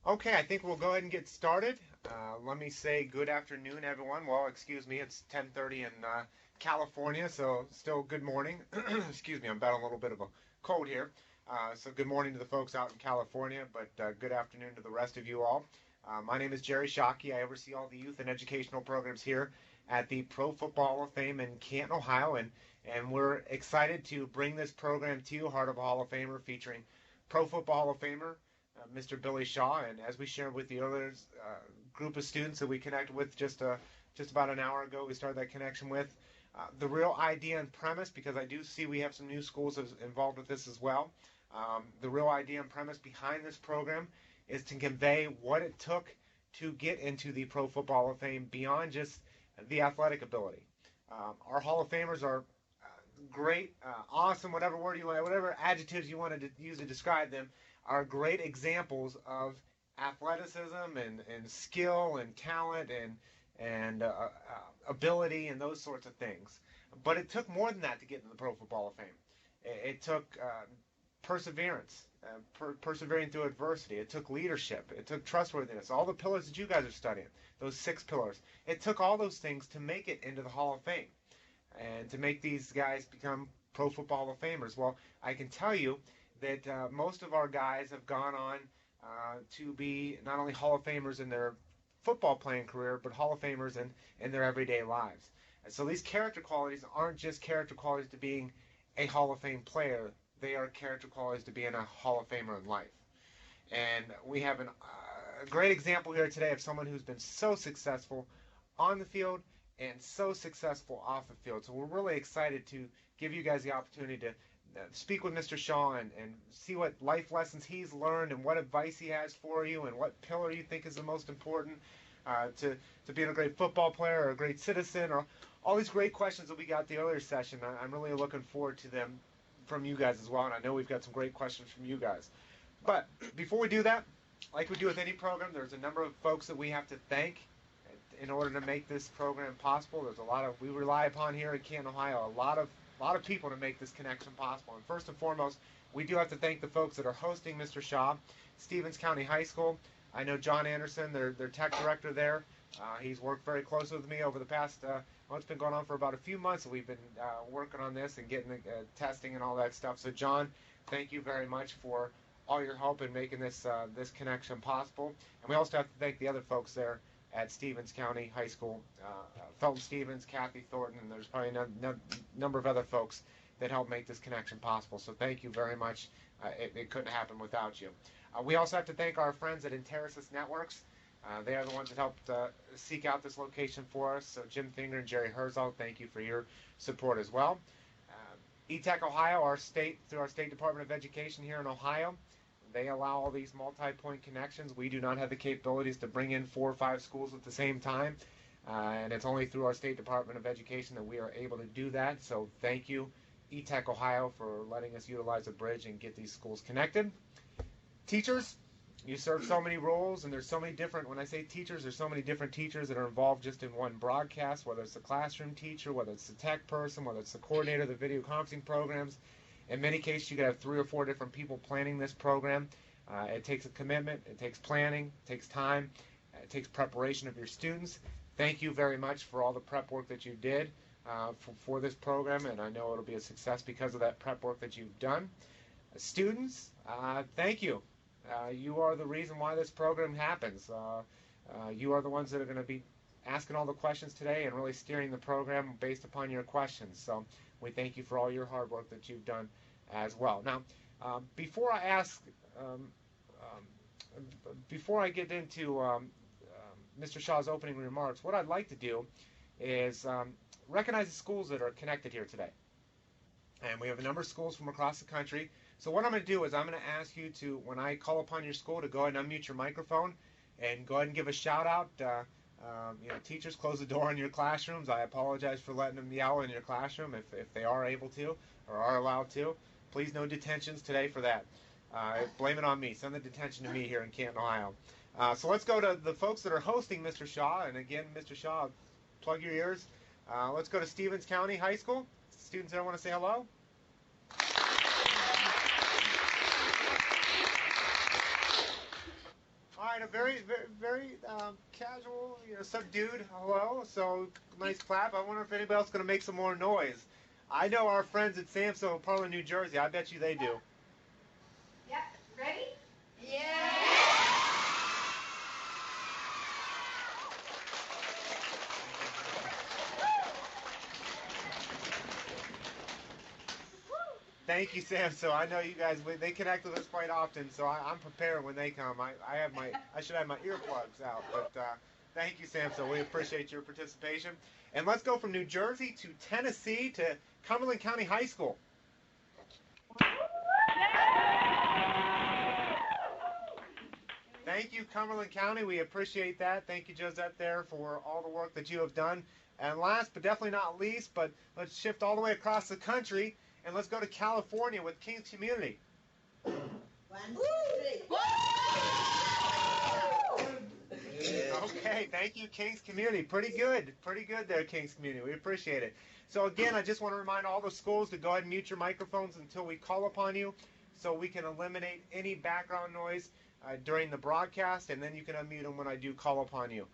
Okay, I think we'll go ahead and get started. Let me say good afternoon, everyone. Well, excuse me, it's 10:30 in California, so still good morning. Excuse me, I'm battling a little bit of a cold here. So good morning to the folks out in California, but good afternoon to the rest of you all. My name is Jerry Shockey. I oversee all the youth and educational programs here at the Pro Football Hall of Fame in Canton, Ohio, and we're excited to bring this program to you, Heart of a Hall of Famer, featuring Pro Football Hall of Famer Mr. Billy Shaw, and as we shared with the other group of students that we connected with just about an hour ago, we started that connection with the real idea and premise, because I do see we have some new schools involved with this as well. The real idea and premise behind this program is to convey what it took to get into the Pro Football Hall of Fame beyond just the athletic ability. Our Hall of Famers are great, awesome, whatever word you want, whatever adjectives you wanted to use to describe them, are great examples of athleticism and skill and talent and ability and those sorts of things. But it took more than that to get into the Pro Football Hall of Fame. It took perseverance, persevering through adversity. It took leadership. It took trustworthiness. All the pillars that you guys are studying, those 6 pillars. It took all those things to make it into the Hall of Fame and to make these guys become Pro Football Hall of Famers. Well, I can tell you that most of our guys have gone on to be not only Hall of Famers in their football playing career, but Hall of Famers in their everyday lives. And so these character qualities aren't just character qualities to being a Hall of Fame player, they are character qualities to being a Hall of Famer in life. And we have a great example here today of someone who's been so successful on the field and so successful off the field. So we're really excited to give you guys the opportunity to speak with Mr. Shaw and see what life lessons he's learned and what advice he has for you and what pillar you think is the most important to being a great football player or a great citizen, or all these great questions that we got the earlier session. I'm really looking forward to them from you guys as well, and I know we've got some great questions from you guys. But before we do that, like we do with any program, there's a number of folks that we have to thank in order to make this program possible. There's a lot of, we rely upon here in Canton, Ohio, a lot of people to make this connection possible. And first and foremost, we do have to thank the folks that are hosting Mr. Shaw, Stevens County High School. I know John Anderson, their tech director there. He's worked very closely with me over the past, well, it's been going on for about a few months. We've been working on this and getting the testing and all that stuff. So John, thank you very much for all your help in making this this connection possible. And we also have to thank the other folks there at Stevens County High School, Felton Stevens, Kathy Thornton, and there's probably a number of other folks that helped make this connection possible. So thank you very much. It couldn't happen without you. We also have to thank our friends at Interisys Networks. They are the ones that helped seek out this location for us. So Jim Finger and Jerry Herzog, thank you for your support as well. ETech Ohio, through our State Department of Education here in Ohio, they allow all these multi-point connections. We do not have the capabilities to bring in 4 or 5 schools at the same time, and it's only through our State Department of Education that we are able to do that. So thank you, ETech Ohio, for letting us utilize the bridge and get these schools connected. Teachers, you serve so many roles, and there's so many different, when I say teachers, there's so many different teachers that are involved just in one broadcast, whether it's the classroom teacher, whether it's the tech person, whether it's the coordinator of the video conferencing programs. In many cases, you could have 3 or 4 different people planning this program. It takes a commitment, it takes planning, it takes time, it takes preparation of your students. Thank you very much for all the prep work that you did for this program, and I know it'll be a success because of that prep work that you've done. Students, thank you. You are the reason why this program happens. You are the ones that are going to be asking all the questions today and really steering the program based upon your questions. So we thank you for all your hard work that you've done as well. Now, before I get into Mr. Shaw's opening remarks, what I'd like to do is recognize the schools that are connected here today. And we have a number of schools from across the country. So what I'm going to do is I'm going to ask you to, when I call upon your school, to go ahead and unmute your microphone and go ahead and give a shout out. Teachers, close the door in your classrooms. I apologize for letting them yell in your classroom if they are able to or are allowed to. Please, no detentions today for that. Blame it on me. Send the detention to me here in Canton, Ohio. So let's go to the folks that are hosting Mr. Shaw. And again, Mr. Shaw, plug your ears. Let's go to Stevens County High School. Students there want to say hello? All right, a very, very, very casual, subdued hello. So nice clap. I wonder if anybody else is going to make some more noise. I know our friends at Samso, Parlin, New Jersey. I bet you they do. Yep. Ready? Yeah. Thank you, Sam. So I know you guys, they connect with us quite often, so I'm prepared when they come. I should have my earplugs out, but thank you, Sam. So we appreciate your participation. And let's go from New Jersey to Tennessee to Cumberland County High School. Thank you, Cumberland County. We appreciate that. Thank you, Josette, there for all the work that you have done. And last, but definitely not least, but let's shift all the way across the country, and let's go to California with King's Community. 1, 2, 3. Okay, thank you, King's Community. Pretty good there, King's Community. We appreciate it. So again, I just want to remind all the schools to go ahead and mute your microphones until we call upon you, so we can eliminate any background noise during the broadcast, and then you can unmute them when I do call upon you.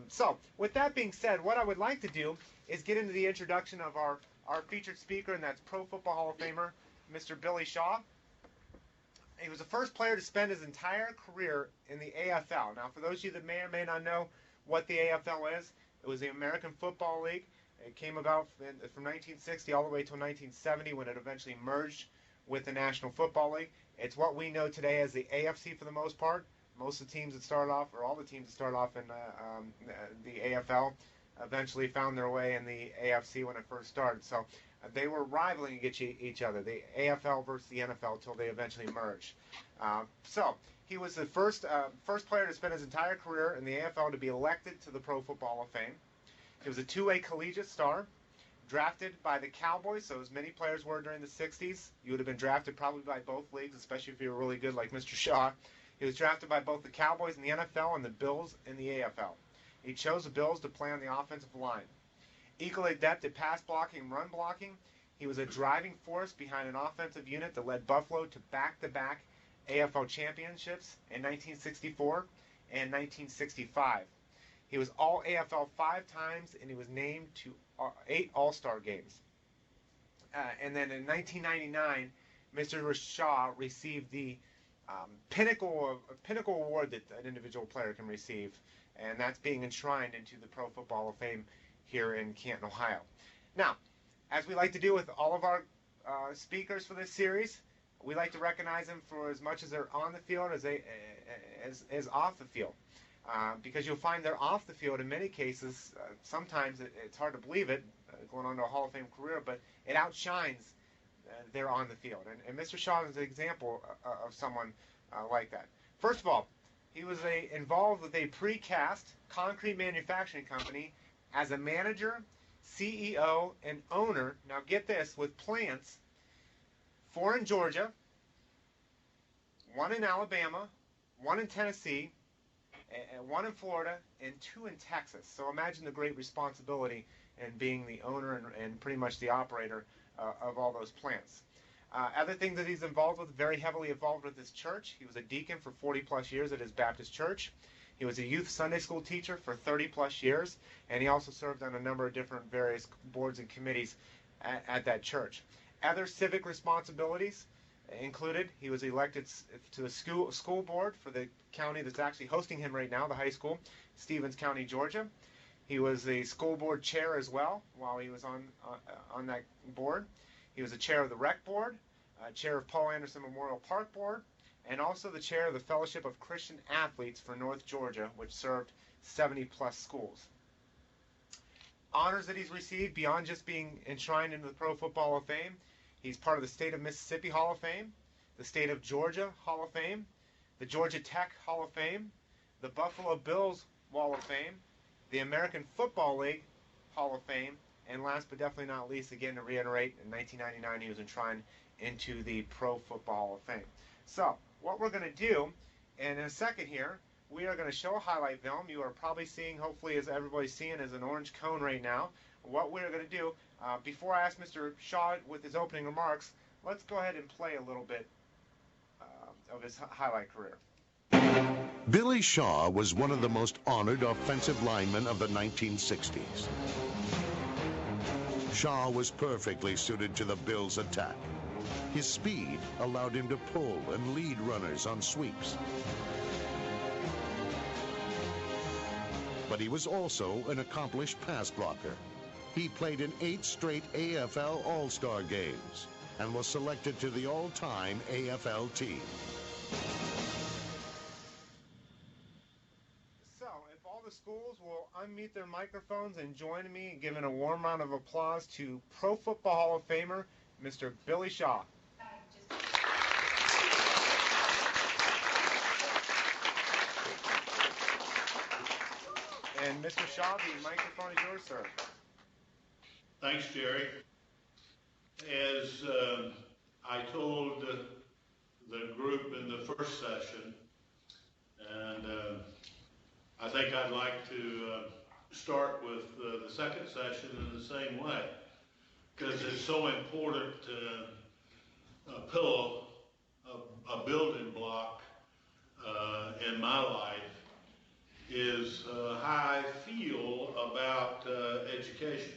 So with that being said, what I would like to do is get into the introduction of our featured speaker, and that's Pro Football Hall of Famer, Mr. Billy Shaw. He was the first player to spend his entire career in the AFL. Now, for those of you that may or may not know what the AFL is, it was the American Football League. It came about from 1960 all the way to 1970 when it eventually merged with the National Football League. It's what we know today as the AFC for the most part. Most of the teams that started off, or all the teams that started off in the AFL, eventually found their way in the AFC when it first started. So they were rivaling against each other, the AFL versus the NFL, until they eventually merged. So he was the first player to spend his entire career in the AFL to be elected to the Pro Football Hall of Fame. He was a two-way collegiate star, drafted by the Cowboys, so as many players were during the 60s. You would have been drafted probably by both leagues, especially if you were really good like Mr. Shaw. He was drafted by both the Cowboys in the NFL and the Bills in the AFL. He chose the Bills to play on the offensive line. Equally adept at pass blocking and run blocking, he was a driving force behind an offensive unit that led Buffalo to back-to-back AFL championships in 1964 and 1965. He was all AFL 5 times, and he was named to 8 All-Star games. And then in 1999, Mr. Shaw received the pinnacle award that an individual player can receive, and that's being enshrined into the Pro Football Hall of Fame here in Canton, Ohio. Now, as we like to do with all of our speakers for this series, we like to recognize them for as much as they're on the field as off the field. Because you'll find they're off the field in many cases. Sometimes it's hard to believe it, going on to a Hall of Fame career, but it outshines they're on the field. And Mr. Shaw is an example of someone like that. First of all, he was involved with a precast concrete manufacturing company as a manager, CEO, and owner. Now get this, with plants 4 in Georgia, 1 in Alabama, 1 in Tennessee, 1 in Florida, and 2 in Texas. So imagine the great responsibility in being the owner and pretty much the operator of all those plants. Other things that he's involved with, very heavily involved with his church. He was a deacon for 40 plus years at his Baptist church. He was a youth Sunday school teacher for 30 plus years, and he also served on a number of different various boards and committees at that church. Other civic responsibilities included, he was elected to the school board for the county that's actually hosting him right now, the high school, Stevens County, Georgia. He was the school board chair as well while he was on that board. He was the chair of the rec board, chair of Paul Anderson Memorial Park Board, and also the chair of the Fellowship of Christian Athletes for North Georgia, which served 70 plus schools. Honors that he's received beyond just being enshrined into the Pro Football Hall of Fame: he's part of the State of Mississippi Hall of Fame, the State of Georgia Hall of Fame, the Georgia Tech Hall of Fame, the Buffalo Bills Wall of Fame, the American Football League Hall of Fame, and last but definitely not least, again to reiterate, in 1999 he was enshrined into the Pro Football Hall of Fame. So, what we're going to do, and in a second here, we are going to show a highlight film. You are probably seeing, hopefully as everybody's seeing, is an orange cone right now. What we're going to do, before I ask Mr. Shaw with his opening remarks, let's go ahead and play a little bit of his highlight career. Billy Shaw was one of the most honored offensive linemen of the 1960s. Shaw was perfectly suited to the Bills' attack. His speed allowed him to pull and lead runners on sweeps. But he was also an accomplished pass blocker. He played in 8 straight AFL All-Star games and was selected to the all-time AFL team. So, if all the schools will unmute their microphones and join me in giving a warm round of applause to Pro Football Hall of Famer, Mr. Billy Shaw. And Mr. Shaw, the microphone is yours, sir. Thanks, Jerry. As I told the group in the first session, and I think I'd like to start with the second session in the same way, because it's so important. A pillow, a building block in my life is how I feel about education.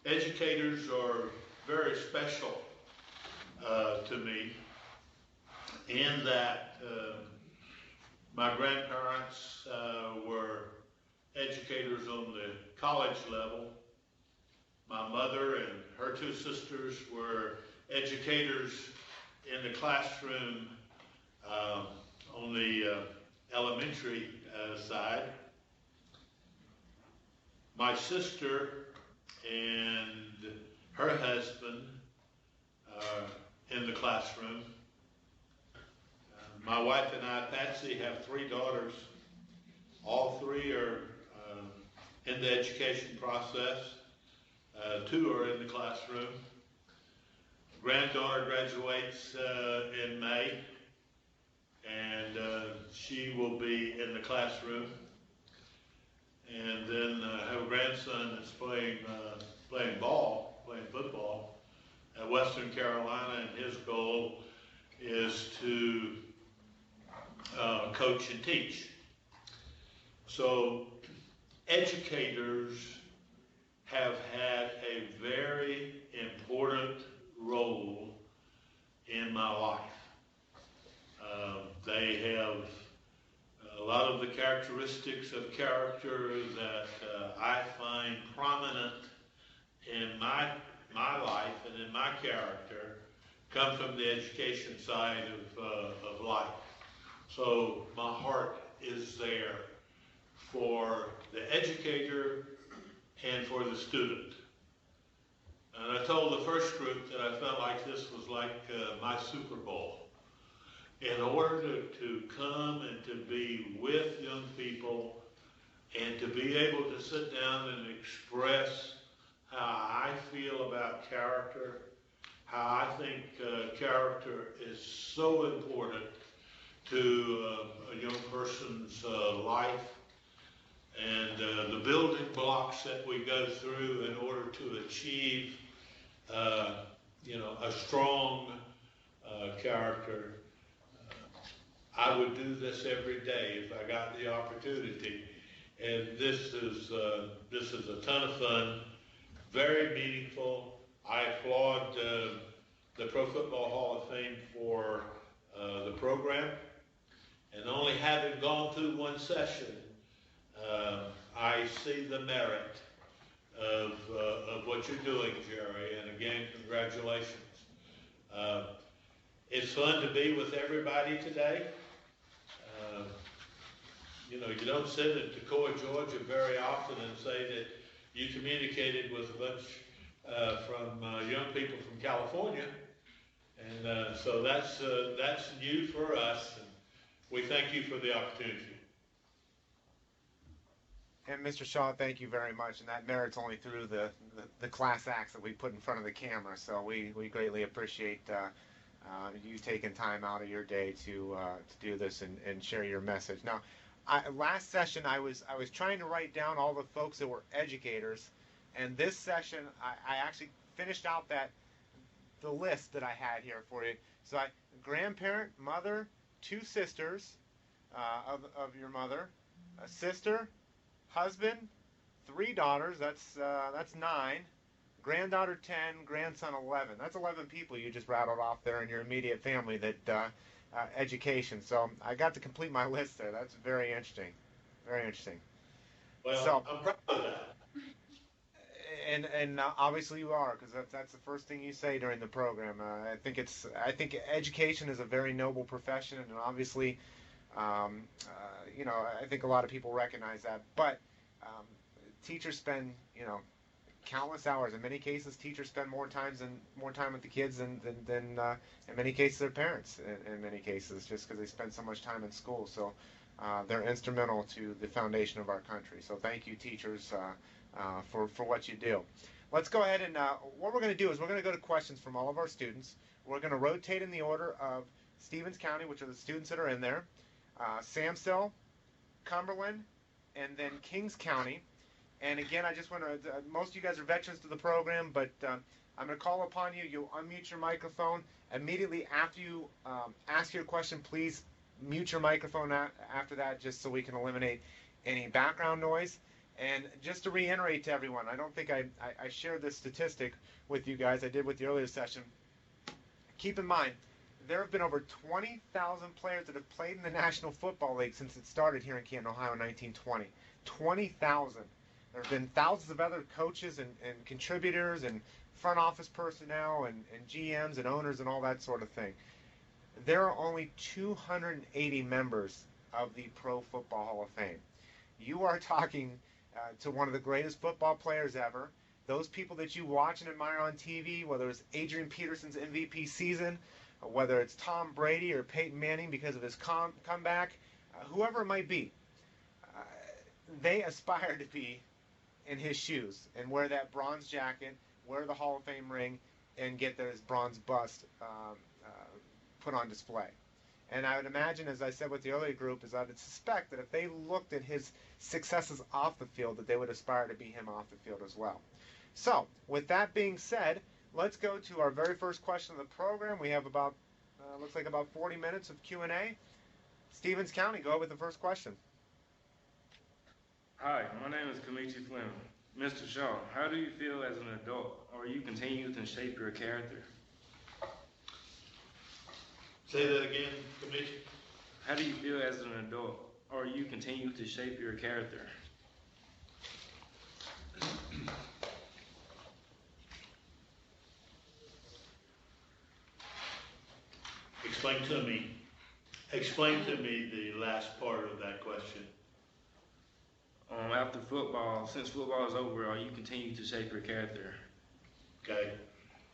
Educators are very special to me in that my grandparents were educators on the college level. My mother and her 2 sisters were educators in the classroom on the elementary side. My sister and her husband in the classroom. My wife and I, Patsy, have 3 daughters. All 3 are in the education process. 2 are in the classroom. Granddaughter graduates in May, and she will be in the classroom. And then I have a grandson that's playing football at Western Carolina, and his goal is to coach and teach. So educators have had a very important role in my life. They have a lot of the characteristics of character that I find prominent in my life and in my character come from the education side of life. So my heart is there for the educator and for the student. And I told the first group that I felt like this was like my Super Bowl. In order to come and to be with young people and to be able to sit down and express how I feel about character, how I think character is so important to a young person's life, and the building blocks that we go through in order to achieve a strong character. I would do this every day if I got the opportunity, and this is a ton of fun, very meaningful. I applaud the Pro Football Hall of Fame for the program, and only having gone through one session, I see the merit of what you're doing, Jerry, and again, congratulations. It's fun to be with everybody today. You don't sit in Toccoa, Georgia very often and say that you communicated with a bunch from young people from California. And so that's new for us, and we thank you for the opportunity. And Mr. Shaw, thank you very much, and that merits only through the class acts that we put in front of the camera, so we greatly appreciate you taking time out of your day to do this and share your message. Now, last session I was trying to write down all the folks that were educators, and this session I actually finished out the list that I had here for you. So grandparent, mother, two sisters of your mother, a sister, husband, three daughters. That's 9. Granddaughter 10, grandson 11. That's 11 people you just rattled off there in your immediate family that education. So I got to complete my list there. That's very interesting. Very interesting. Well, So, I'm proud of that. And obviously you are, because that's the first thing you say during the program. I think education is a very noble profession, and obviously, I think a lot of people recognize that. But teachers spend countless hours. In many cases, teachers spend more time with the kids than in many cases their parents. In many cases, just because they spend so much time in school. So they're instrumental to the foundation of our country. So thank you, teachers, for what you do. Let's go ahead and what we're going to do is we're going to go to questions from all of our students. We're going to rotate in the order of Stevens County, which are the students that are in there, Samsell, Cumberland, and then Kings County. And again, I just want to, most of you guys are veterans to the program, but I'm going to call upon you. You'll unmute your microphone. Immediately after you ask your question, please mute your microphone after that, just so we can eliminate any background noise. And just to reiterate to everyone, I don't think I shared this statistic with you guys. I did with the earlier session. Keep in mind, there have been over 20,000 players that have played in the National Football League since it started here in Canton, Ohio in 1920. 20,000. There have been thousands of other coaches and contributors and front office personnel and GMs and owners and all that sort of thing. There are only 280 members of the Pro Football Hall of Fame. You are talking to one of the greatest football players ever. Those people that you watch and admire on TV, whether it's Adrian Peterson's MVP season, whether it's Tom Brady or Peyton Manning because of his comeback, whoever it might be, they aspire to be in his shoes and wear that bronze jacket, wear the Hall of Fame ring, and get their bronze bust put on display. And I would imagine, as I said with the earlier group, is I would suspect that if they looked at his successes off the field, that they would aspire to be him off the field as well. So, with that being said, let's go to our very first question of the program. We have about, looks like about 40 minutes of Q&A. Stevens County, go with the first question. Hi, my name is Kamichi Flynn. Mr. Shaw, how do you feel as an adult, or you continue to shape your character? Say that again, Commissioner. How do you feel as an adult, or you continue to shape your character? Explain to me the last part of that question. After football, since football is over, are you continue to shape your character? Okay,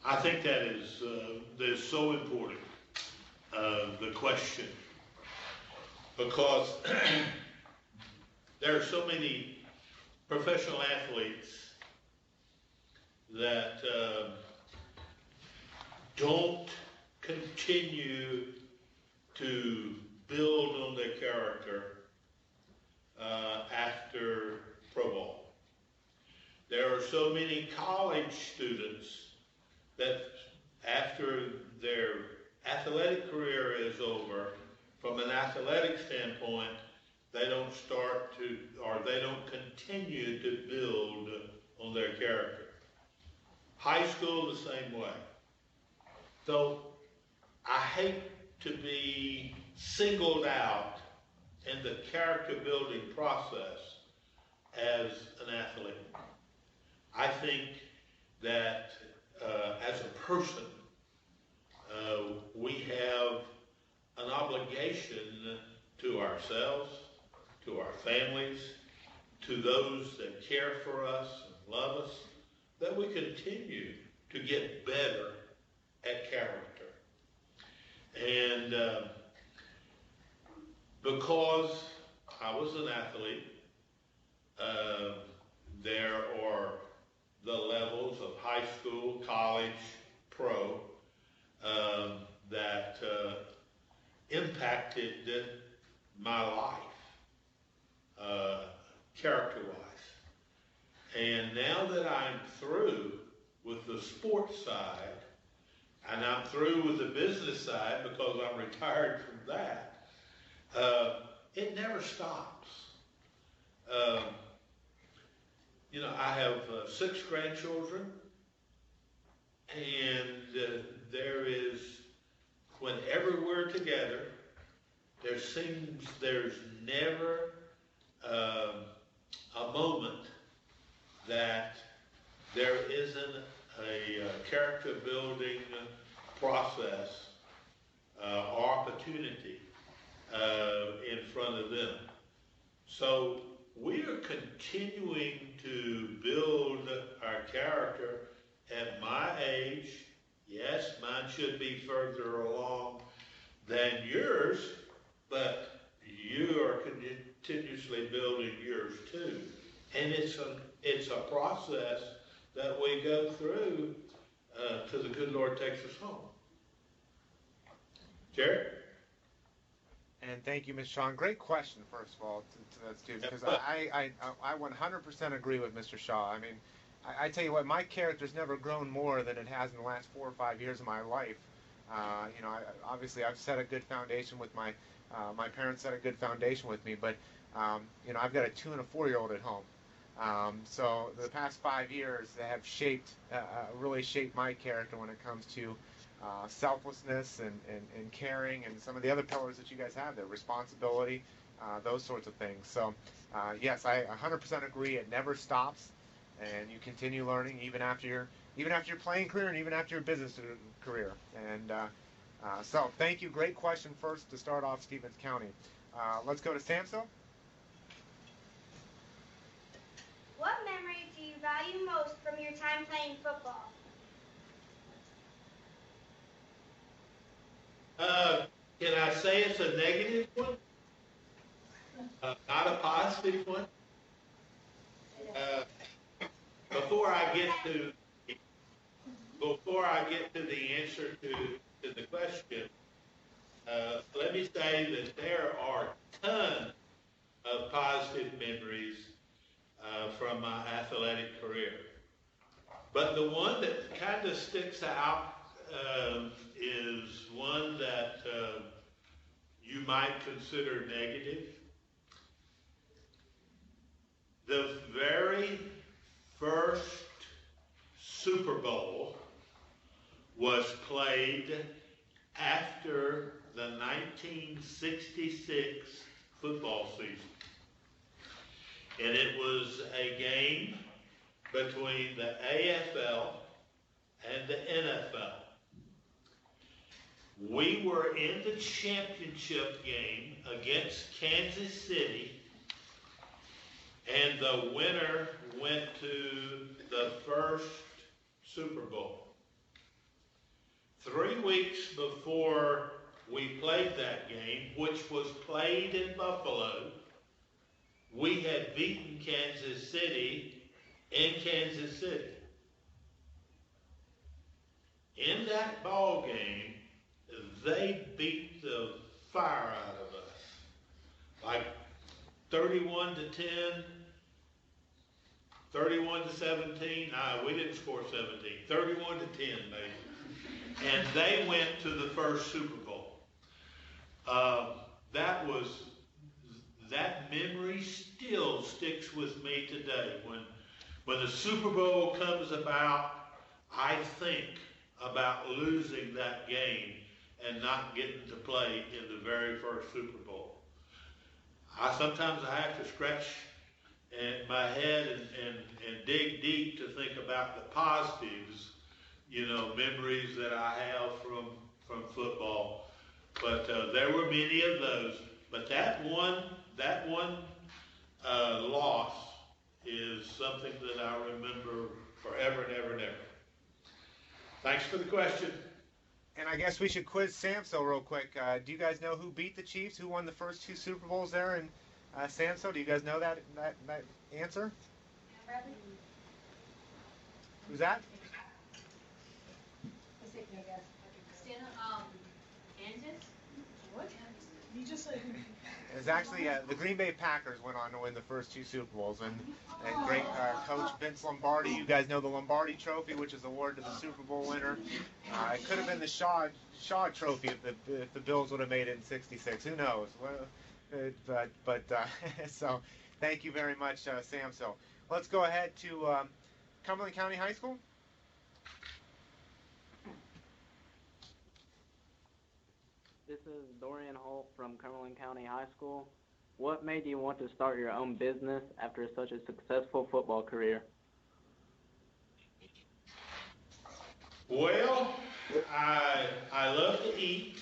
I think that is so important. The question, because there are so many professional athletes that don't continue to build on their character after pro ball. There are so many college students that after their athletic career is over, from an athletic standpoint, they don't start to, or they don't continue to build on their character. High school, the same way. So I hate to be singled out in the character building process as an athlete. I think that as a person, we have an obligation to ourselves, to our families, to those that care for us and love us, that we continue to get better at character. And because I was an athlete, there are the levels of high school, college, pro, that impacted my life, character-wise. And now that I'm through with the sports side, and I'm through with the business side because I'm retired from that, it never stops. Um, I have 6 grandchildren, and there is, whenever we're together, there's never a moment that there isn't a character building process or opportunity in front of them. So we are continuing to build our character at my age. Yes, mine should be further along than yours, but you are continuously building yours too. And it's a process that we go through till the good Lord takes us home. Jared? And thank you, Ms. Shaw. Great question, first of all, to that student, because I 100% agree with Mr. Shaw. I mean, I tell you what, my character's never grown more than it has in the last 4 or 5 years of my life. Obviously, I've set a good foundation with my parents set a good foundation with me, but I've got a 2 and a 4-year-old at home. So the past 5 years have really shaped my character when it comes to selflessness and caring and some of the other pillars that you guys have there, responsibility, those sorts of things. So yes, I 100% agree. It never stops, and you continue learning even after your playing career and even after your business career. And so thank you. Great question first to start off Stevens County. Let's go to Samso. What memory do you value most from your time playing football? Can I say it's a negative one? Not a positive one? Before I get to the answer to the question, let me say that there are tons of positive memories from my athletic career. But the one that kind of sticks out is one that you might consider negative. The very first Super Bowl was played after the 1966 football season. And it was a game between the AFL and the NFL. We were in the championship game against Kansas City, and the winner went to the first Super Bowl. 3 weeks before we played that game, which was played in Buffalo, we had beaten Kansas City in Kansas City. In that ball game, they beat the fire out of us. Like 31 to 10, 31 to 17. We didn't score 17. 31 to 10, maybe. And they went to the first Super Bowl. That memory still sticks with me today. When the Super Bowl comes about, I think about losing that game and not getting to play in the very first Super Bowl. Sometimes I have to scratch my head and dig deep to think about the positives, memories that I have from football. But there were many of those. But that one loss is something that I remember forever and ever and ever. Thanks for the question. And I guess we should quiz Samso real quick. Do you guys know who beat the Chiefs? Who won the first 2 Super Bowls there in Samso? Do you guys know that answer? Who's that? Kansas? What? You just said. It was actually the Green Bay Packers went on to win the first 2 Super Bowls, and great coach Vince Lombardi. You guys know the Lombardi Trophy, which is awarded to the Super Bowl winner. It could have been the Shaw Trophy if the Bills would have made it in '66. Who knows? Well, so thank you very much, Sam. So let's go ahead to Cumberland County High School. This is Dorian Holt from Cumberland County High School. What made you want to start your own business after such a successful football career? Well, I love to eat,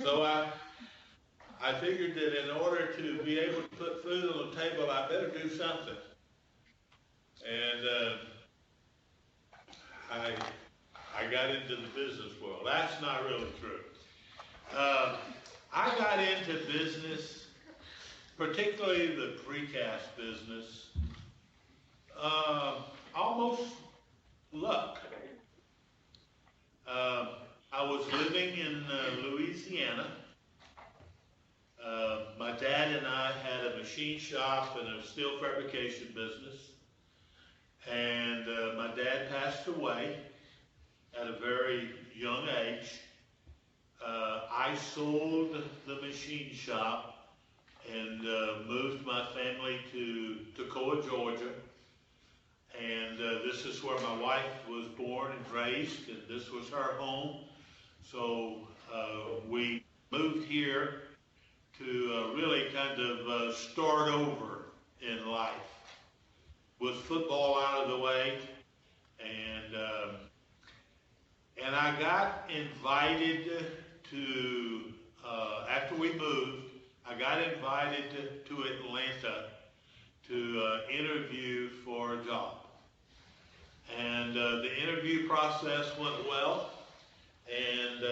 so I figured that in order to be able to put food on the table, I better do something. And I got into the business world. That's not really true. I got into business, particularly the precast business, almost luck. I was living in Louisiana. My dad and I had a machine shop and a steel fabrication business. And my dad passed away at a very young age. I sold the machine shop and moved my family to Toccoa, Georgia. And this is where my wife was born and raised, and this was her home. So we moved here to really kind of start over in life with football out of the way. And I got invited to, after we moved, I got invited to Atlanta to interview for a job. And the interview process went well, and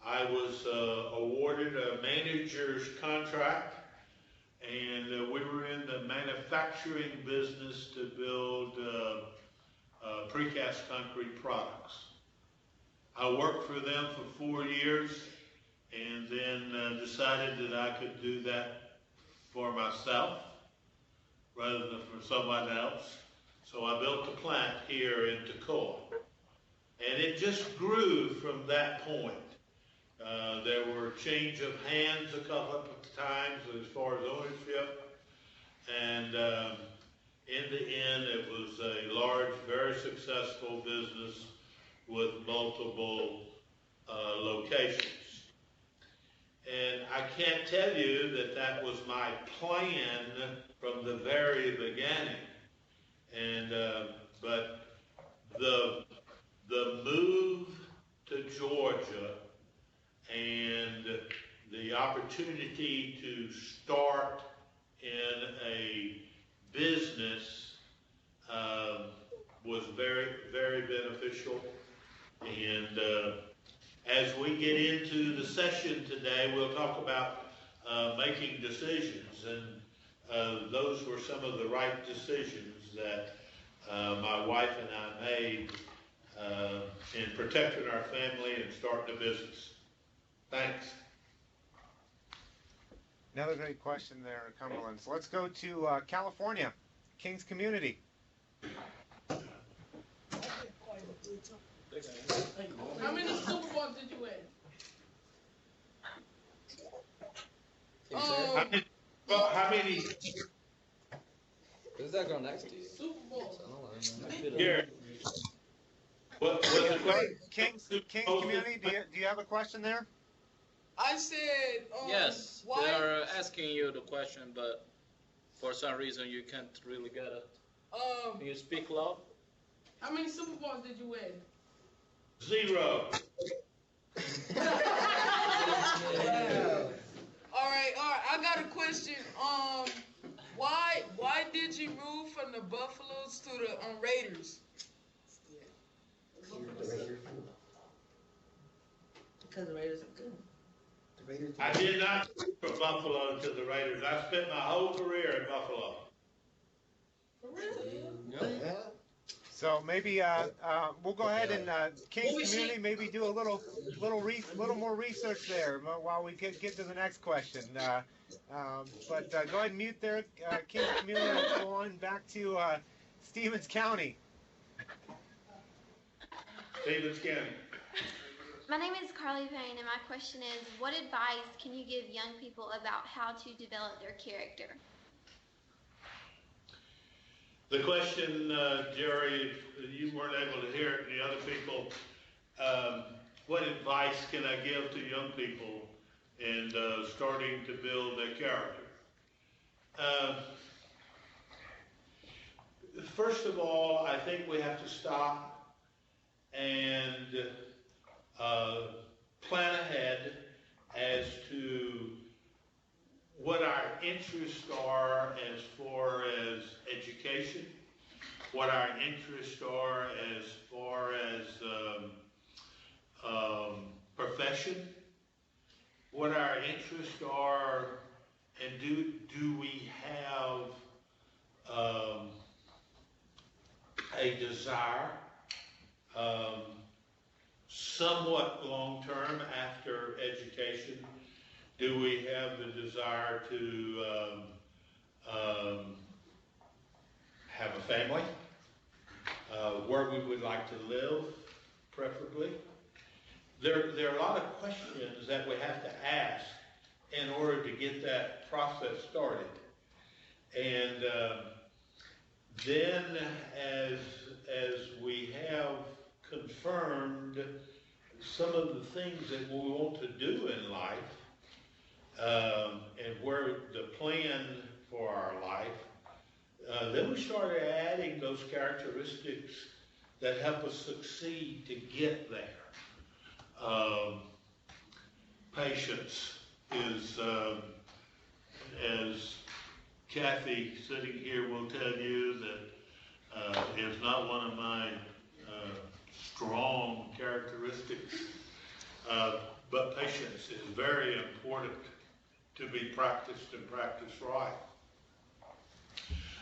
I was awarded a manager's contract, and we were in the manufacturing business to build precast concrete products. I worked for them for 4 years, and then decided that I could do that for myself rather than for someone else. So I built a plant here in Toccoa, and it just grew from that point. There were change of hands a couple of times as far as ownership, and in the end it was a large, very successful business with multiple locations. And I can't tell you that that was my plan from the very beginning. And but the move to Georgia and the opportunity to start in a business was very, very beneficial. And as we get into the session today, we'll talk about making decisions, and those were some of the right decisions that my wife and I made in protecting our family and starting a business. Thanks. Another great question there, Cumberland. So let's go to California, Kings Community. How many Super Bowls did you win? How many? Who's that girl next to you? Super Bowl. Here. What the question? Kings Community, do you have a question there? I said, yes, why? they are asking you the question, but for some reason you can't really get it. Can you speak loud? How many Super Bowls did you win? 0. All right. I got a question. Why did you move from the Buffaloes to the Raiders? Because the Raiders are good. The Raiders. I did not move from Buffalo to the Raiders. I spent my whole career in Buffalo. For real? Yeah. So maybe we'll go ahead and Kings community maybe do a little more research there while we get to the next question. But go ahead and mute there, Kings community. Let's go on back to Stevens County. Stevens County. My name is Carly Payne, and my question is, what advice can you give young people about how to develop their character? The question, Jerry, you weren't able to hear it, and the other people, what advice can I give to young people in starting to build their character? First of all, I think we have to stop and plan ahead as to what our interests are as far as education, what our interests are as far as profession, what our interests are, and do we have a desire somewhat long-term after education? Do we have the desire to have a family? Where we would like to live, preferably? There are a lot of questions that we have to ask in order to get that process started. And then as we have confirmed some of the things that we want to do in life, and where the plan for our life, then we started adding those characteristics that help us succeed to get there. Patience is, as Kathy sitting here will tell you, that is not one of my strong characteristics, but patience is very important to be practiced and practiced right.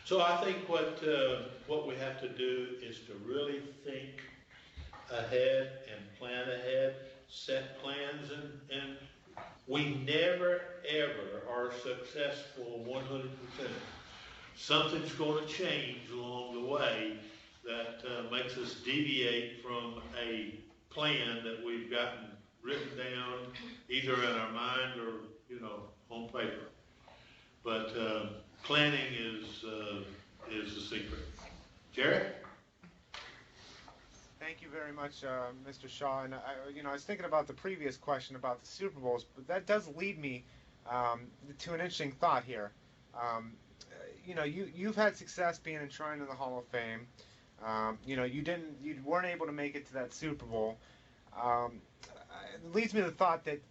So I think what we have to do is to really think ahead and plan ahead, set plans, and we never ever are successful 100%. Something's going to change along the way that makes us deviate from a plan that we've gotten written down either in our mind or on paper. But planning is the secret. Jerry? Thank you very much, Mr. Shaw. And I was thinking about the previous question about the Super Bowls, but that does lead me to an interesting thought here. You've had success being enshrined in the Hall of Fame. You weren't able to make it to that Super Bowl. It leads me to the thought that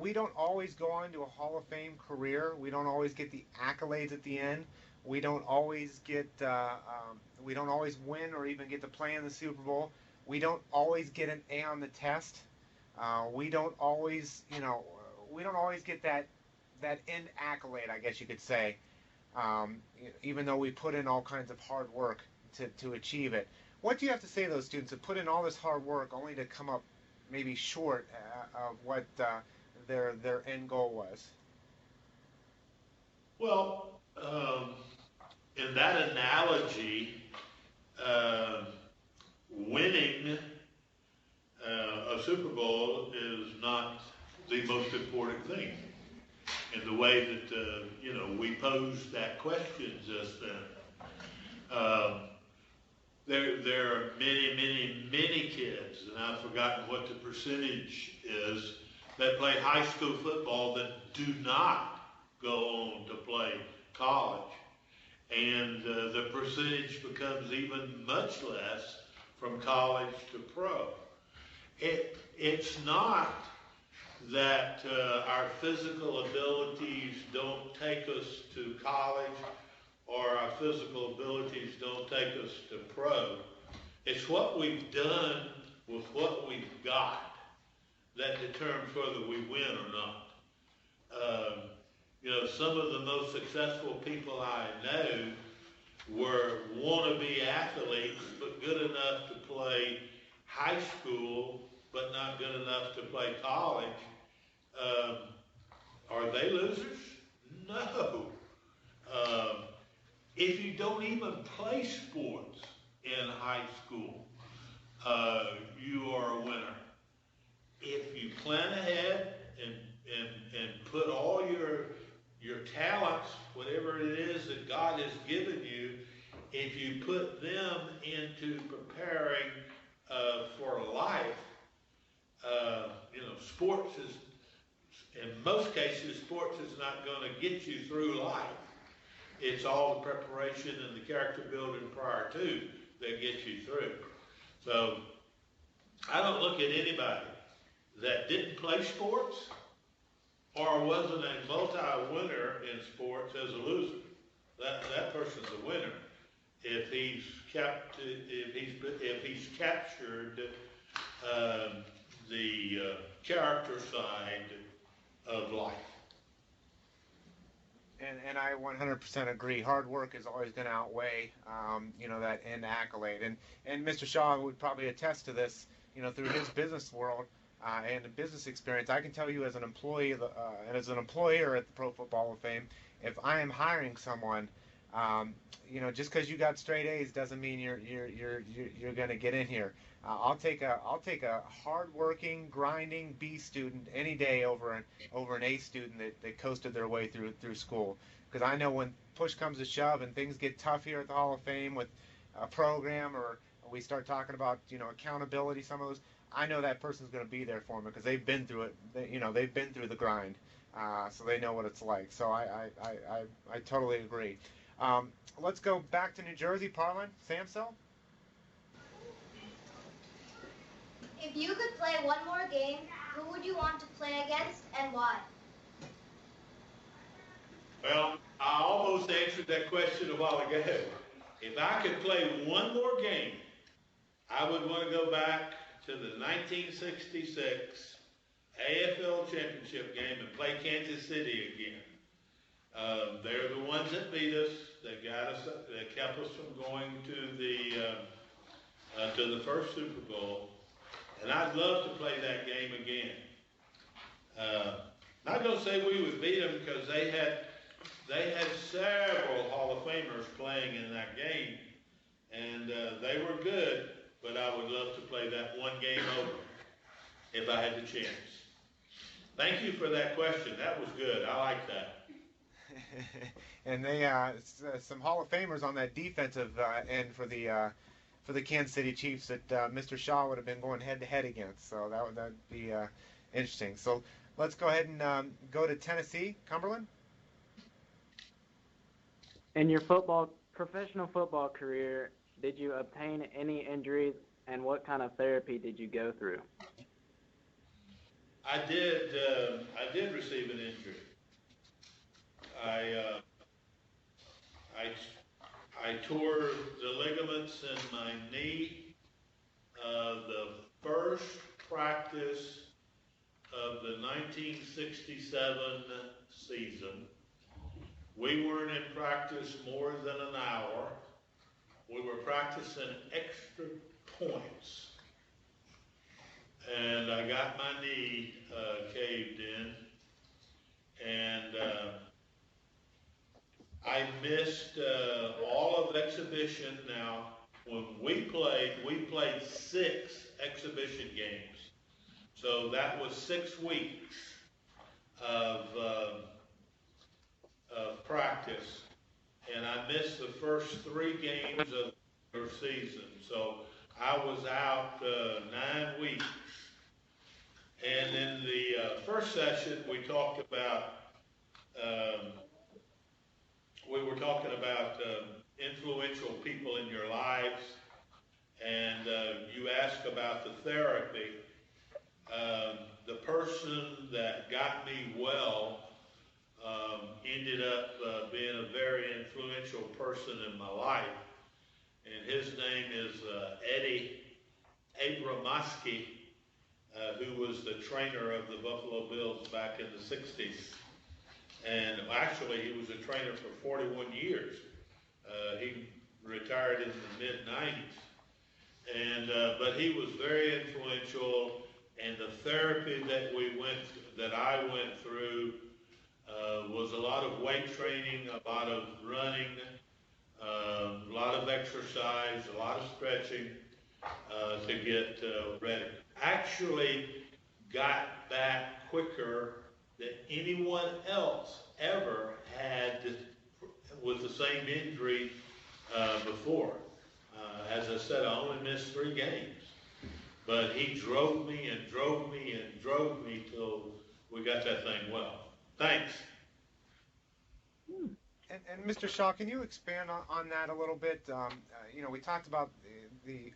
we don't always go on to a Hall of Fame career. We don't always get the accolades at the end. We don't always get. We don't always win or even get to play in the Super Bowl. We don't always get an A on the test. We don't always, we don't always get that end accolade, I guess you could say. Even though we put in all kinds of hard work to achieve it. What do you have to say to those students that put in all this hard work only to come up maybe short of what their end goal was? Well, in that analogy, winning a Super Bowl is not the most important thing. In the way that we posed that question just then, there are many kids, and I've forgotten what the percentage is, that play high school football that do not go on to play college. And the percentage becomes even much less from college to pro. It's not that our physical abilities don't take us to college or our physical abilities don't take us to pro. It's what we've done with what we've got that determines whether we win or not. Some of the most successful people I know were wannabe athletes, but good enough to play high school, but not good enough to play college. Are they losers? No. If you don't even play sports in high school, you are a winner. If you plan ahead and put all your talents, whatever it is that God has given you, if you put them into preparing for life, sports is, in most cases, sports is not going to get you through life. It's all the preparation and the character building prior to that gets you through. So I don't look at anybody that didn't play sports or wasn't a multi-winner in sports as a loser. That person's a winner if he's captured the character side of life. And I 100% agree. Hard work is always going to outweigh, that end accolade. And Mr. Shaw would probably attest to this, through his business world and the business experience. I can tell you as an employee and as an employer at the Pro Football Hall of Fame, if I am hiring someone, just because you got straight A's doesn't mean you're going to get in here. I'll take a hard-working, grinding B student any day over an A student that coasted their way through school. Because I know when push comes to shove and things get tough here at the Hall of Fame with a program, or we start talking about accountability, some of those, I know that person's going to be there for me because they've been through it. They've been through the grind, so they know what it's like. So I totally agree. Let's go back to New Jersey, Parlin, Samsel. If you could play one more game, who would you want to play against and why? Well, I almost answered that question a while ago. If I could play one more game, I would want to go back to the 1966 AFL Championship game and play Kansas City again. They're the ones that beat us, that kept us from going to the first Super Bowl. And I'd love to play that game again. Not going to say we would beat them because they had several Hall of Famers playing in that game, and they were good. But I would love to play that one game over if I had the chance. Thank you for that question. That was good. I like that. And they some Hall of Famers on that defensive end for the Kansas City Chiefs that Mr. Shaw would have been going head-to-head against. So that'd be interesting. So let's go ahead and go to Tennessee. Cumberland? In your professional football career, did you obtain any injuries, and what kind of therapy did you go through? I did receive an injury. I tore the ligaments in my knee the first practice of the 1967 season. We weren't in practice more than an hour. We were practicing extra points. And I got my knee caved in. And I missed all of exhibition. Now, when we played 6 exhibition games. So that was 6 weeks of practice. And I missed the first 3 games of the season. So I was out 9 weeks. And in the first session, we were talking about influential people in your lives, and you asked about the therapy. The person that got me well ended up being a very influential person in my life, and his name is Eddie Abramoski, who was the trainer of the Buffalo Bills back in the 60s. And actually, he was a trainer for 41 years He retired in the mid-90s. And, but he was very influential, and the therapy that I went through was a lot of weight training, a lot of running, a lot of exercise, a lot of stretching to get ready. Actually got back quicker than anyone else ever had with the same injury before. As I said, I only missed 3 games. But he drove me and drove me and drove me till we got that thing well. Thanks. And Mr. Shaw, can you expand on that a little bit? You know, we talked about the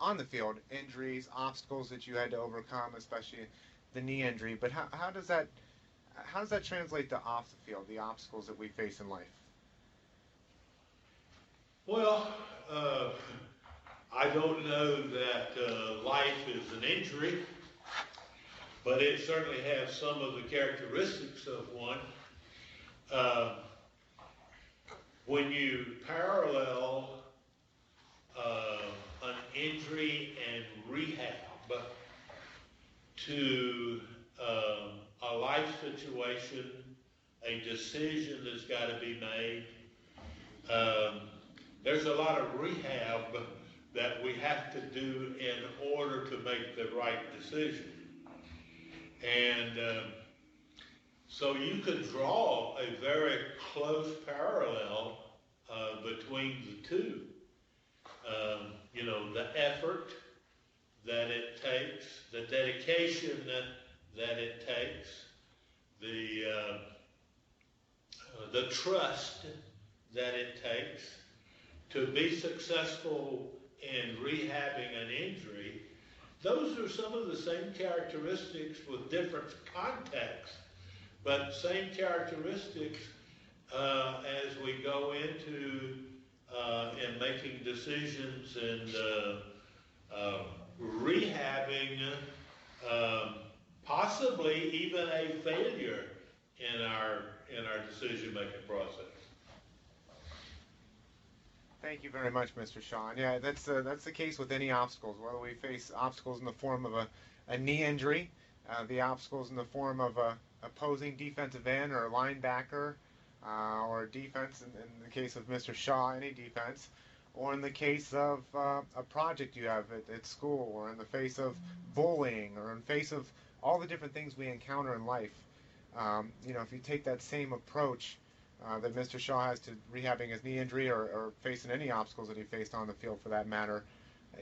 on the field injuries, obstacles that you had to overcome, especially the knee injury. But how does that translate to off the field, the obstacles that we face in life? Well, I don't know that life is an injury, but it certainly has some of the characteristics of one. When you parallel an injury and rehab to a life situation, a decision that's got to be made, there's a lot of rehab that we have to do in order to make the right decision. And so you could draw a very close parallel between the two. You know, the effort that it takes, the dedication that it takes, the trust that it takes to be successful in rehabbing an injury. Those are some of the same characteristics with different contexts, but same characteristics as we go into in making decisions and rehabbing possibly even a failure in our decision-making process. Thank you very much, Mr. Shaw. Yeah, that's the case with any obstacles, whether we face obstacles in the form of a knee injury, the obstacles in the form of a opposing defensive end or a linebacker, or defense, in the case of Mr. Shaw, any defense, or in the case of a project you have at school, or in the face of bullying, or in the face of all the different things we encounter in life. You know, if you take that same approach that Mr. Shaw has to rehabbing his knee injury or facing any obstacles that he faced on the field for that matter,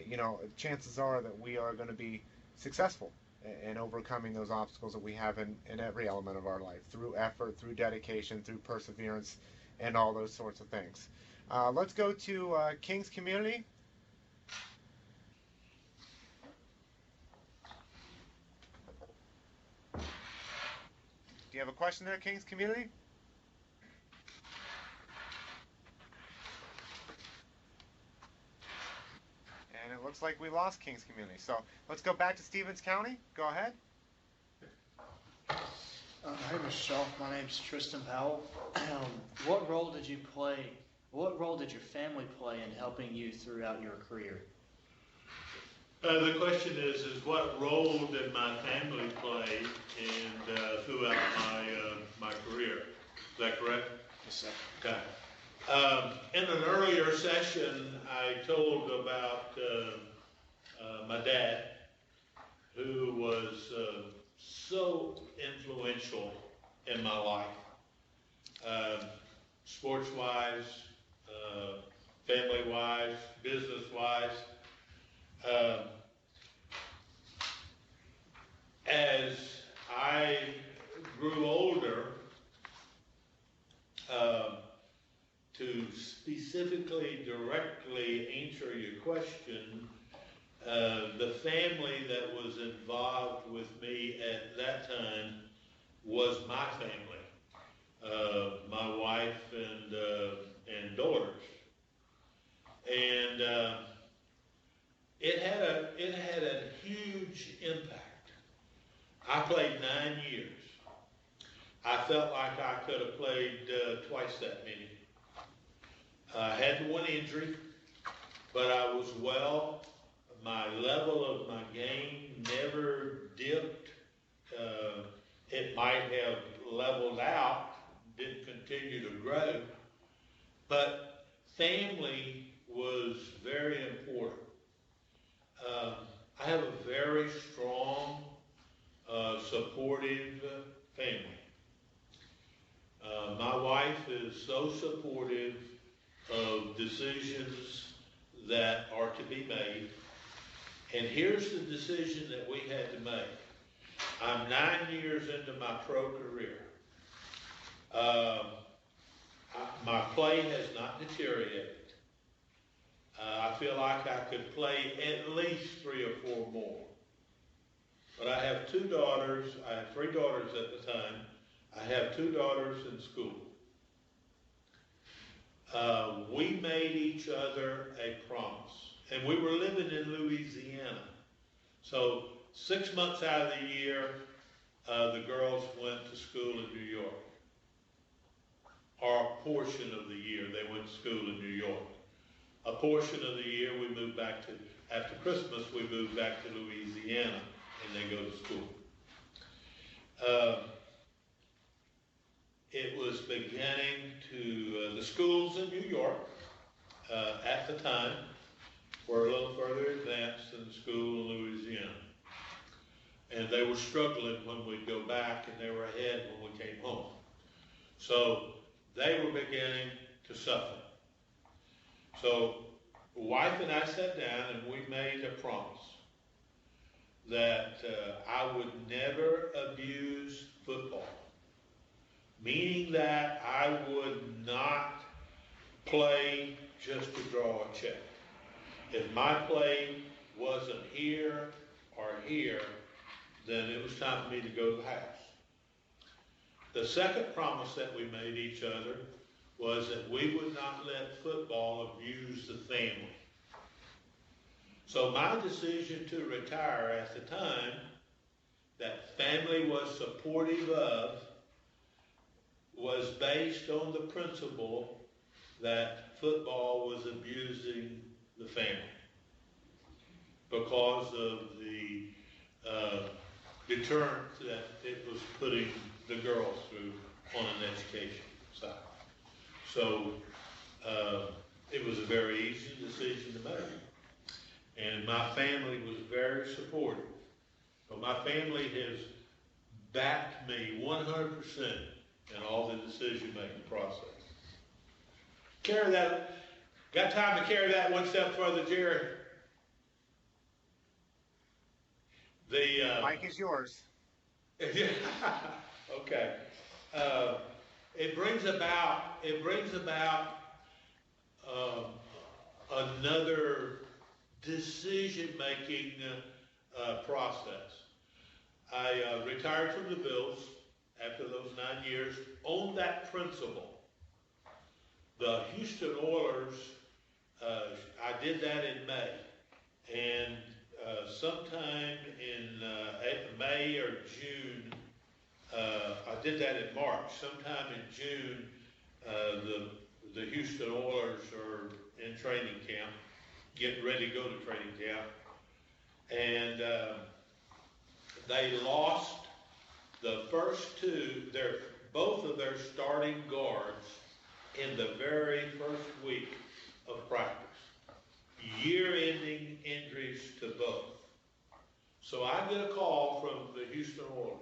you know, chances are that we are going to be successful in overcoming those obstacles that we have in every element of our life, through effort, through dedication, through perseverance, and all those sorts of things. Let's go to King's Community. Do you have a question there, King's Community? And it looks like we lost King's Community. So let's go back to Stevens County. Go ahead. Hey, Mr. Shaw. My name's Tristan Powell. What role did you play? What role did your family play in helping you throughout your career? The question is what role did my family play in throughout my career? Is that correct? Yes, sir. Okay. In an earlier session, I told about my dad, who was so influential in my life, sports-wise, family-wise, business-wise. As I grew older, to specifically, directly answer your question, the family that was involved with me at that time was my family, my wife and daughters, and it had a huge impact. I played 9 years. I felt like I could have played twice that many. I had the one injury, but I was well. My level of my game never dipped. It might have leveled out, didn't continue to grow, but family was very important. I have a very strong, supportive family. My wife is so supportive of decisions that are to be made. And here's the decision that we had to make. I'm 9 years into my pro career. My play has not deteriorated. I feel like I could play at least 3 or 4 more. But I have 2 daughters. I had 3 daughters at the time. I have 2 daughters in school. We made each other a promise. And we were living in Louisiana. So 6 months out of the year, the girls went to school in New York. Or a portion of the year they went to school in New York. A portion of the year we moved back to, after Christmas, we moved back to Louisiana and they go to school. It was beginning to, the schools in New York at the time were a little further advanced than the school in Louisiana. And they were struggling when we'd go back and they were ahead when we came home. So they were beginning to suffer. So the wife and I sat down and we made a promise that I would never abuse football. Meaning that I would not play just to draw a check. If my play wasn't here or here, then it was time for me to go to the house. The second promise that we made each other was that we would not let football abuse the family. So my decision to retire at the time, that family was supportive of, was based on the principle that football was abusing the family because of the deterrent that it was putting the girls through on an education side. So it was a very easy decision to make. And my family was very supportive. So my family has backed me 100% in all the decision-making process. Carry that. Got time to carry that one step further, Jerry? The mic is yours. Okay. It brings about another decision-making process. I retired from the Bills after those 9 years on that principle. The Houston Oilers, I did that in May. And sometime in May or June, I did that in March. Sometime in June, the Houston Oilers are in training camp, getting ready to go to training camp. And they lost the first 2, both of their starting guards in the very first week of practice. Year-ending injuries to both. So I get a call from the Houston Oilers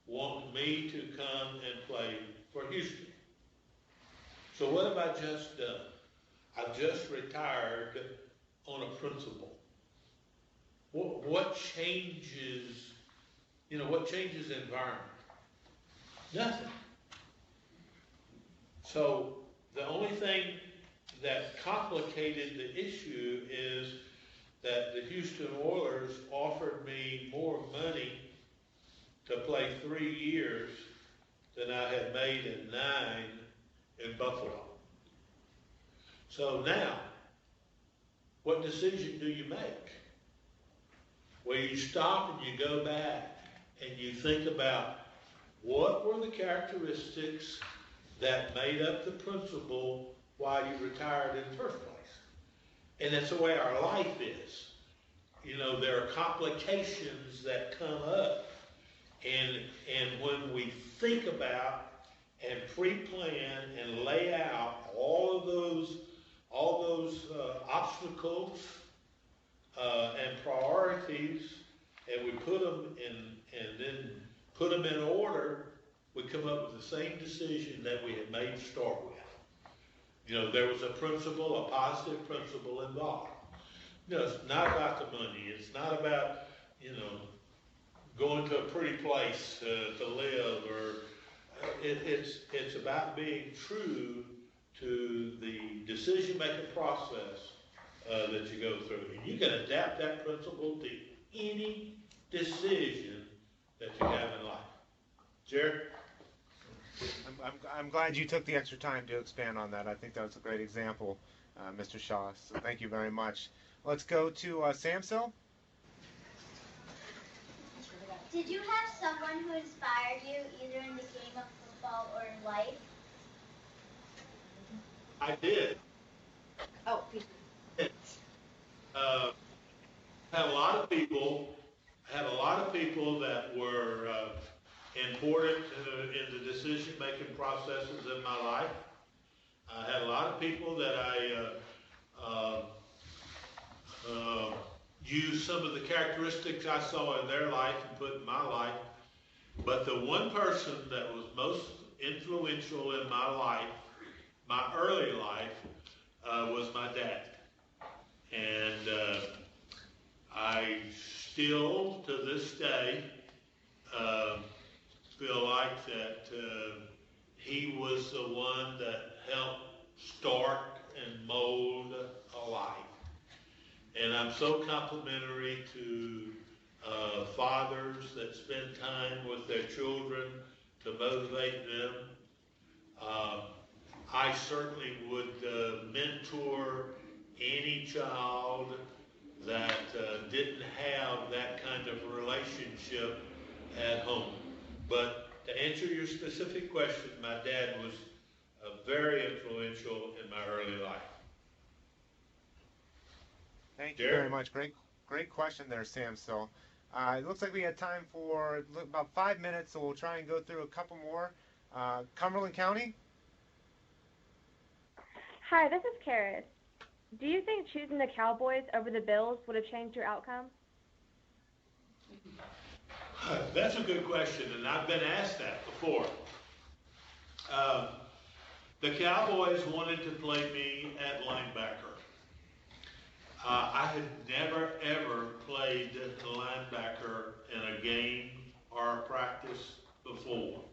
wanting me to come and play for Houston. So what have I just done? I've just retired on a principle. What changes, what changes the environment? Nothing. So the only thing that complicated the issue is that the Houston Oilers offered me more money to play 3 years than I had made in 9 in Buffalo. So now, what decision do you make? Well, you stop and you go back and you think about what were the characteristics that made up the principle why you retired in the first place. And that's the way our life is. You know, there are complications that come up. And when we think about and pre-plan and lay out all those obstacles and priorities, and we put them in, and then put them in order, we come up with the same decision that we had made to start with. You know, there was a principle, a positive principle involved. You know, it's not about the money. It's not about, you know, going to a pretty place to live, or it's about being true to the decision-making process that you go through. And you can adapt that principle to any decision that you have in life. Jared? I'm glad you took the extra time to expand on that. I think that was a great example, Mr. Shaw. So thank you very much. Let's go to Samso. Did you have someone who inspired you either in the game of football or in life? I did. Oh, Had a lot of people that were important in the decision-making processes in my life. I had a lot of people that I used some of the characteristics I saw in their life and put in my life. But the one person that was most influential in my life, my early life, was my dad. And I still, to this day, feel like that he was the one that helped start and mold a life. And I'm so complimentary to fathers that spend time with their children to motivate them. I certainly would mentor any child that didn't have that kind of relationship at home. But to answer your specific question, my dad was very influential in my early life. Thank you very much. Great question there, Sam. So it looks like we had time for about 5 minutes, so we'll try and go through a couple more. Cumberland County? Hi, this is Karis. Do you think choosing the Cowboys over the Bills would have changed your outcome? That's a good question, and I've been asked that before. The Cowboys wanted to play me at linebacker. I had never, ever played linebacker in a game or a practice before.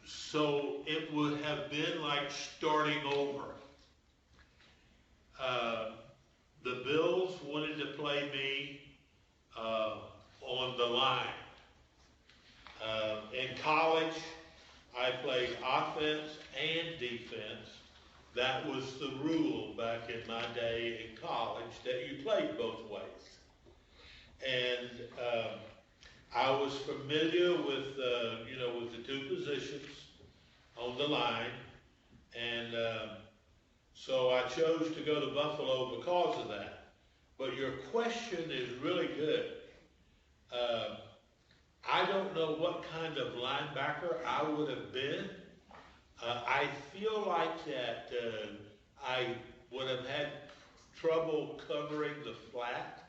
So it would have been like starting over. The Bills wanted to play me on the line. In college, I played offense and defense. That was the rule back in my day in college, that you played both ways. And I was familiar with, with the two positions on the line, and so I chose to go to Buffalo because of that. But your question is really good. I don't know what kind of linebacker I would have been. I feel like that I would have had trouble covering the flat.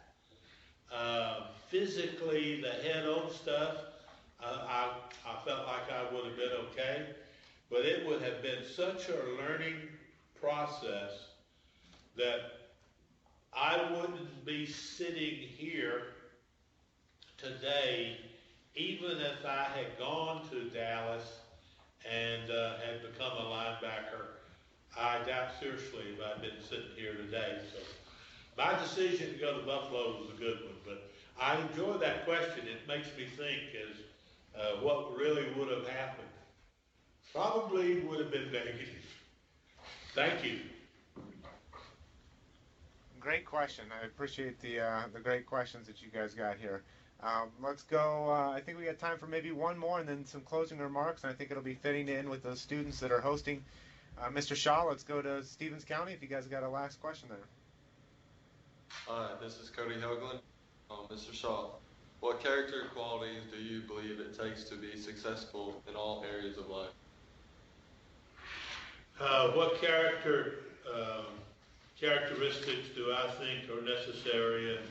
Physically, the head-on stuff, I felt like I would have been okay. But it would have been such a learning process that I wouldn't be sitting here today, even if I had gone to Dallas and had become a linebacker. I doubt seriously if I'd been sitting here today. So my decision to go to Buffalo was a good one, but I enjoy that question. It makes me think as what really would have happened. Probably would have been negative. Thank you. Great question. I appreciate the great questions that you guys got here. Let's go. I think we got time for maybe one more and then some closing remarks. And I think it'll be fitting in with those students that are hosting. Mr. Shaw, let's go to Stevens County if you guys got a last question there. Hi, this is Cody Hoagland. Mr. Shaw, what character qualities do you believe it takes to be successful in all areas of life? What characteristics do I think are necessary and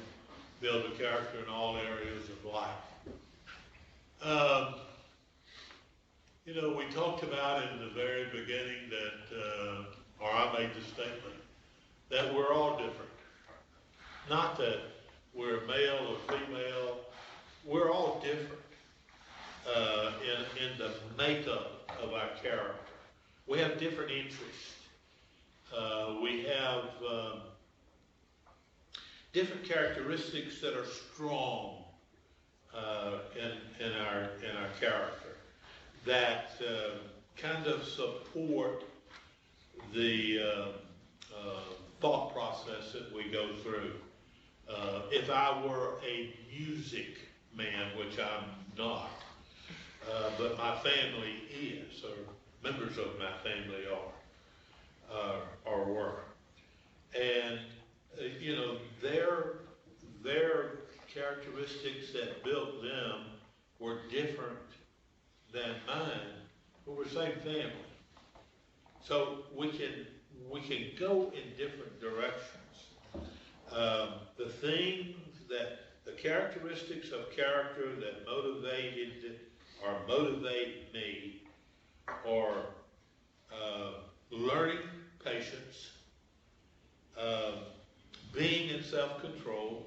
build a character in all areas of life? We talked about in the very beginning that, or I made the statement, that we're all different. Not that we're male or female, we're all different in the makeup of our character. We have different interests. We have different characteristics that are strong in our character that kind of support the thought process that we go through. If I were a music man, which I'm not, but my family is, or members of my family are, or were. And, their characteristics that built them were different than mine, but we're the same family. So we can go in different directions. The characteristics of character that motivate me are learning patience, being in self-control,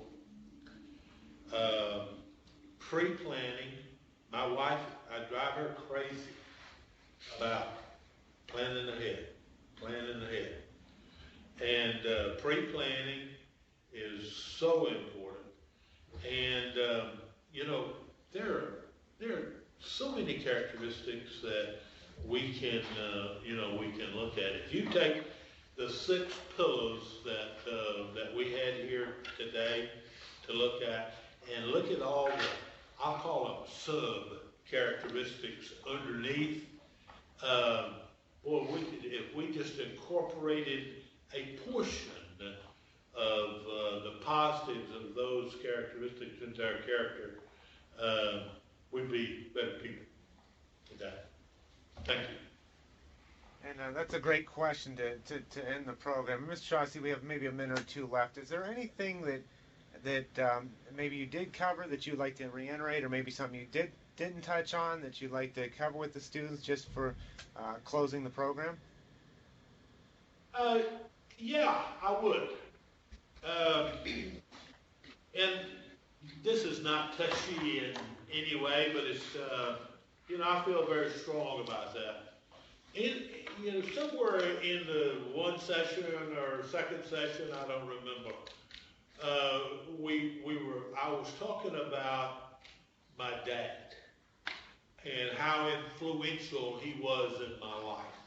pre-planning. My wife, I drive her crazy about planning ahead. And pre-planning is so important. And, there are so many characteristics that we can look at. If you take the 6 pillars that we had here today to look at, and look at all the, I'll call them sub-characteristics underneath, if we just incorporated a portion of the positives of those characteristics into our character, we'd be better people today. Thank you. And that's a great question to end the program. Mr. Shaw, I see we have maybe a minute or two left. Is there anything that maybe you did cover that you'd like to reiterate, or maybe something you didn't touch on that you'd like to cover with the students just for closing the program? Yeah, I would. And this is not touchy in any way, but it's, I feel very strong about that. Somewhere in the one session or second session, I don't remember, I was talking about my dad and how influential he was in my life.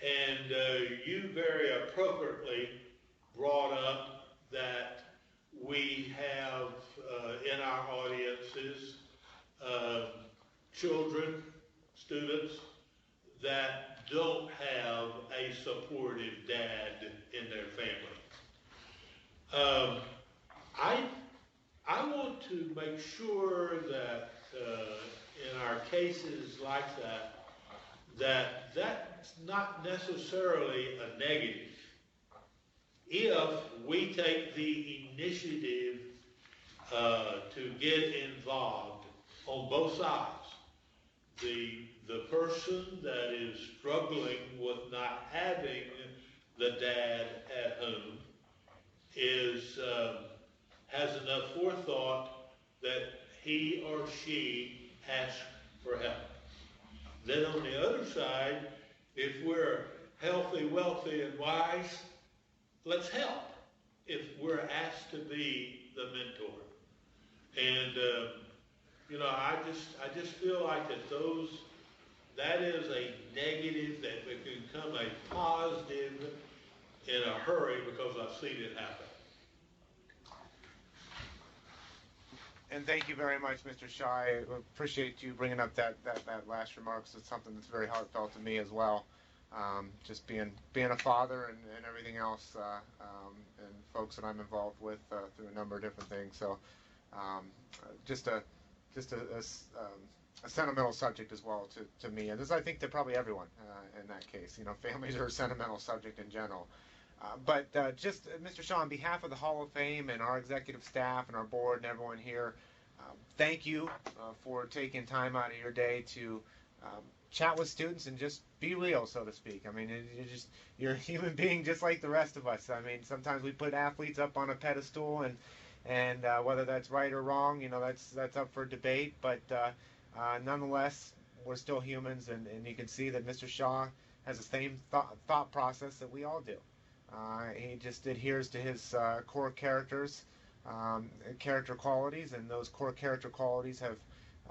And you very appropriately brought up that we have in our audiences children, students that don't have a supportive dad in their family. I want to make sure that in our cases like that's not necessarily a negative. If we take the initiative to get involved on both sides, the person that is struggling with not having the dad at home has enough forethought that he or she asks for help. Then on the other side, if we're healthy, wealthy, and wise, let's help if we're asked to be the mentor. And I just feel like that is a negative that can become a positive in a hurry because I've seen it happen. And thank you very much, Mr. Shaw. I appreciate you bringing up that last remark. It's something that's very heartfelt to me as well. Just being a father and everything else, and folks that I'm involved with through a number of different things. So, just a sentimental subject as well to me, and this I think to probably everyone in that case. You know, families are a sentimental subject in general. But just, Mr. Shaw, on behalf of the Hall of Fame and our executive staff and our board and everyone here, thank you for taking time out of your day to chat with students and just be real, so to speak. I mean, you're a human being just like the rest of us. I mean, sometimes we put athletes up on a pedestal, and whether that's right or wrong, you know, that's up for debate. But nonetheless, we're still humans, and you can see that Mr. Shaw has the same thought process that we all do. He just adheres to his core character qualities, and those core character qualities have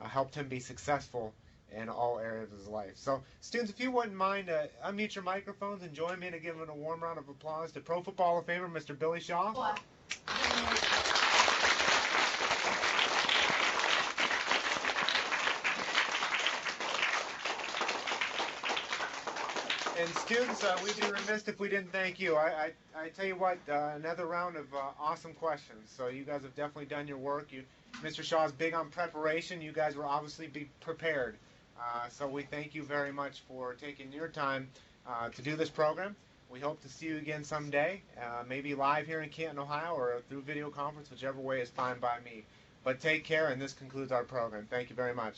helped him be successful in all areas of his life. So, students, if you wouldn't mind, unmute your microphones and join me in giving a warm round of applause to Pro Football Hall of Famer Mr. Billy Shaw. And students, we'd be remiss if we didn't thank you. I tell you what, another round of awesome questions. So you guys have definitely done your work. Mr. Shaw's big on preparation. You guys were obviously be prepared. So we thank you very much for taking your time to do this program. We hope to see you again someday, maybe live here in Canton, Ohio, or through video conference, whichever way is fine by me. But take care, and this concludes our program. Thank you very much.